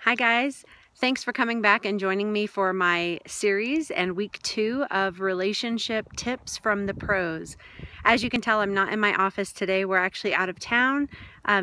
Hi guys, thanks for coming back and joining me for my series and week 2 of relationship tips from the pros. As you can tell, I'm not in my office today. We're actually out of town,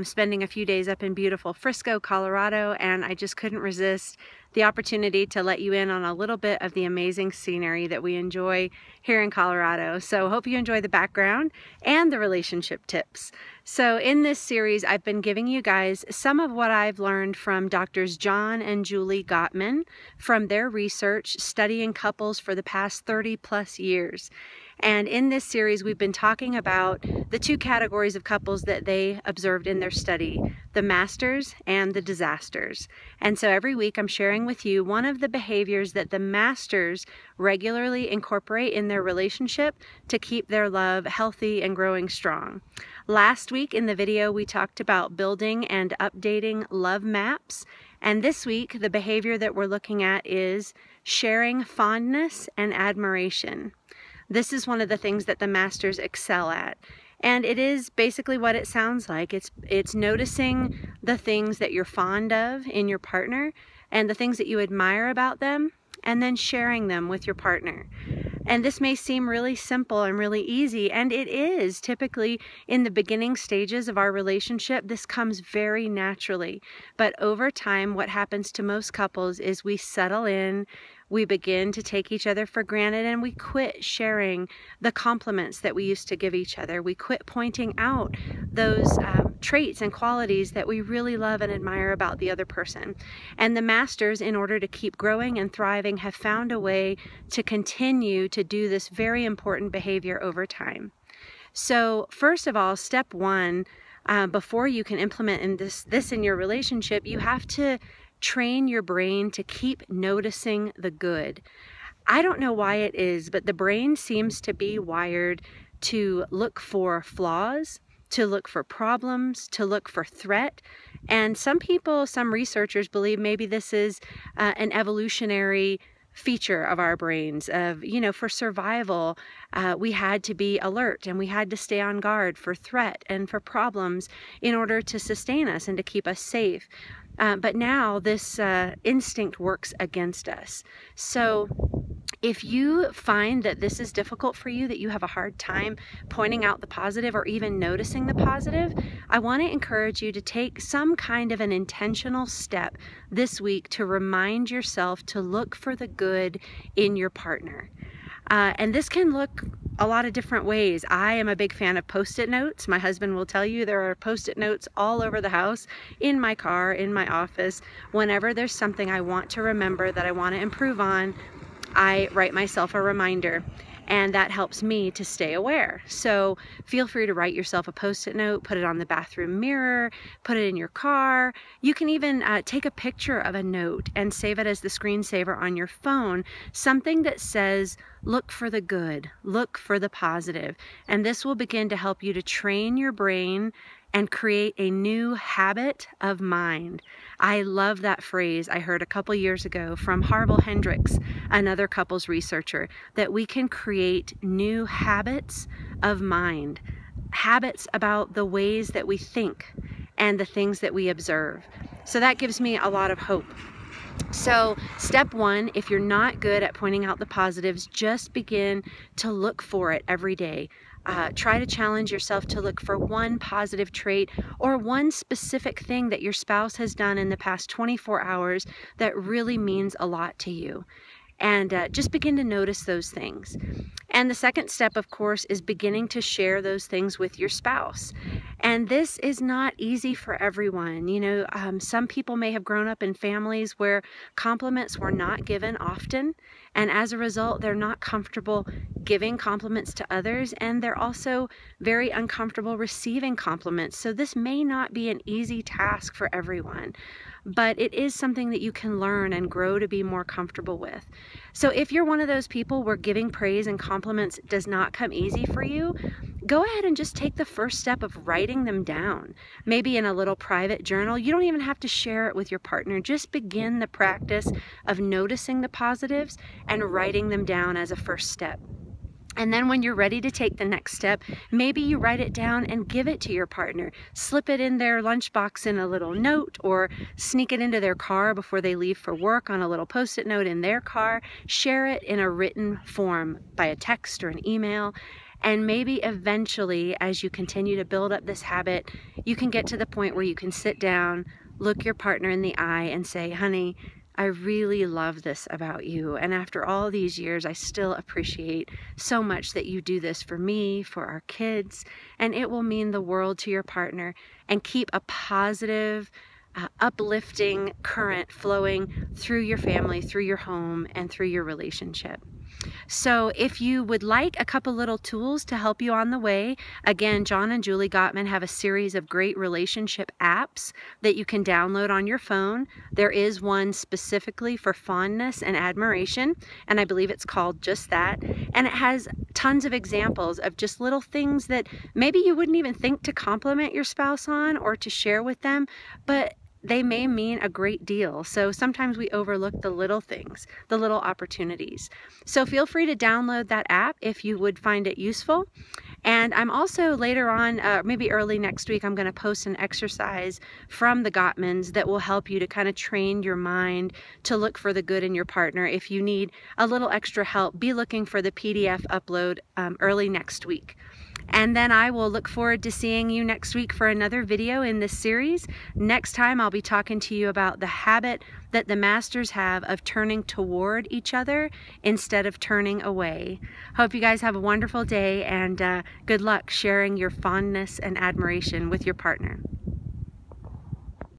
spending a few days up in beautiful Frisco, Colorado, and I just couldn't resist the opportunity to let you in on a little bit of the amazing scenery that we enjoy here in Colorado. So hope you enjoy the background and the relationship tips. So in this series, I've been giving you guys some of what I've learned from Doctors John and Julie Gottman from their research studying couples for the past 30+ years. And in this series, we've been talking about the two categories of couples that they observed in their study, the masters and the disasters. And so every week I'm sharing with you one of the behaviors that the masters regularly incorporate in their relationship to keep their love healthy and growing strong. Last week in the video, we talked about building and updating love maps. And this week, the behavior that we're looking at is sharing fondness and admiration. This is one of the things that the masters excel at. And it is basically what it sounds like. It's noticing the things that you're fond of in your partner and the things that you admire about them, and then sharing them with your partner. And this may seem really simple and really easy, and it is. Typically in the beginning stages of our relationship, this comes very naturally. But over time, what happens to most couples is we settle in, we begin to take each other for granted, and we quit sharing the compliments that we used to give each other. We quit pointing out those traits and qualities that we really love and admire about the other person. And the masters, in order to keep growing and thriving, have found a way to continue to do this very important behavior over time. So first of all, step one, before you can implement this in your relationship, you have to train your brain to keep noticing the good. I don't know why it is, but the brain seems to be wired to look for flaws, to look for problems, to look for threat. And some people, some researchers believe maybe this is an evolutionary feature of our brains of, for survival, we had to be alert and we had to stay on guard for threat and for problems in order to sustain us and to keep us safe. But now this instinct works against us. So if you find that this is difficult for you, that you have a hard time pointing out the positive or even noticing the positive, I want to encourage you to take some kind of an intentional step this week to remind yourself to look for the good in your partner. And this can look a lot of different ways. I am a big fan of Post-it notes. My husband will tell you there are Post-it notes all over the house, in my car, in my office. Whenever there's something I want to remember that I want to improve on, I write myself a reminder, and that helps me to stay aware. So feel free to write yourself a Post-it note, put it on the bathroom mirror, put it in your car. You can even take a picture of a note and save it as the screensaver on your phone, something that says, look for the good, look for the positive. And this will begin to help you to train your brain and create a new habit of mind. I love that phrase I heard a couple years ago from Harville Hendricks, another couples researcher, that we can create new habits of mind, habits about the ways that we think and the things that we observe. So that gives me a lot of hope. So step one, if you're not good at pointing out the positives, just begin to look for it every day. Try to challenge yourself to look for one positive trait or one specific thing that your spouse has done in the past 24 hours that really means a lot to you. And just begin to notice those things. And the second step, of course, is beginning to share those things with your spouse. And this is not easy for everyone. Some people may have grown up in families where compliments were not given often. And as a result, they're not comfortable giving compliments to others. And they're also very uncomfortable receiving compliments. So this may not be an easy task for everyone, but it is something that you can learn and grow to be more comfortable with. So if you're one of those people where giving praise and compliments does not come easy for you, go ahead and just take the first step of writing them down, maybe in a little private journal. You don't even have to share it with your partner. Just begin the practice of noticing the positives and writing them down as a first step. And then when you're ready to take the next step, maybe you write it down and give it to your partner. Slip it in their lunchbox in a little note, or sneak it into their car before they leave for work on a little post-it note in their car. Share it in a written form by a text or an email. And maybe eventually, as you continue to build up this habit, you can get to the point where you can sit down, look your partner in the eye and say, honey, I really love this about you, and after all these years I still appreciate so much that you do this for me, for our kids, and it will mean the world to your partner. And keep a positive, uplifting current flowing through your family, through your home, and through your relationship. So if you would like a couple little tools to help you on the way, again, John and Julie Gottman have a series of great relationship apps that you can download on your phone. There is one specifically for fondness and admiration, and I believe it's called just that. And it has tons of examples of just little things that maybe you wouldn't even think to compliment your spouse on or to share with them, but they may mean a great deal. So sometimes we overlook the little things, the little opportunities. So feel free to download that app if you would find it useful. And I'm also later on, maybe early next week, I'm going to post an exercise from the Gottmans that will help you to kind of train your mind to look for the good in your partner. If you need a little extra help, be looking for the PDF upload early next week. And then I will look forward to seeing you next week for another video in this series. Next time I'll be talking to you about the habit that the masters have of turning toward each other instead of turning away. Hope you guys have a wonderful day, and good luck sharing your fondness and admiration with your partner.